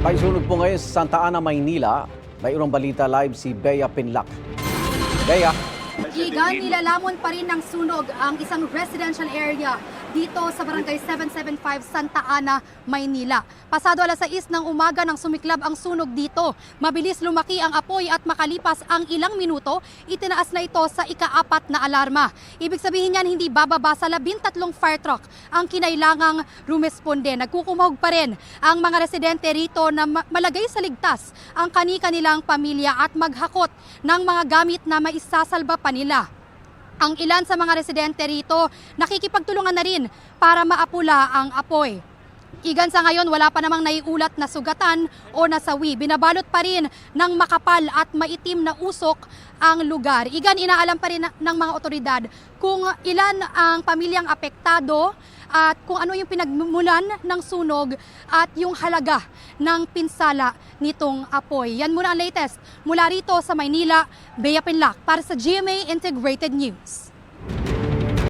May sunog po ngayon sa Santa Ana, Maynila. May urong balita live si Bea Pinlac. Bea. Igan, nilalamon pa rin ng sunog ang isang residential area dito sa barangay 775 Santa Ana, Maynila. Pasado alas 6 ng umaga nang sumiklab ang sunog dito. Mabilis lumaki ang apoy at makalipas ang ilang minuto, itinaas na ito sa ika-4 na alarma. Ibig sabihin niyan hindi bababa sa 13 fire truck ang kinailangang rumesponde. Nagkukumahog pa rin ang mga residente rito na malagay sa ligtas ang kani-kanilang pamilya at maghakot ng mga gamit na maisasalba pa nila. Ang ilan sa mga residente rito nakikipagtulungan na rin para maapula ang apoy. Igan, sa ngayon wala pa namang naiulat na sugatan o nasawi. Binabalot pa rin ng makapal at maitim na usok ang lugar. Igan, inaalam pa rin ng mga otoridad kung ilan ang pamilyang apektado at kung ano yung pinagmulan ng sunog at yung halaga ng pinsala nitong apoy. Yan muna ang latest mula rito sa Maynila. Bea Pinlac para sa GMA Integrated News.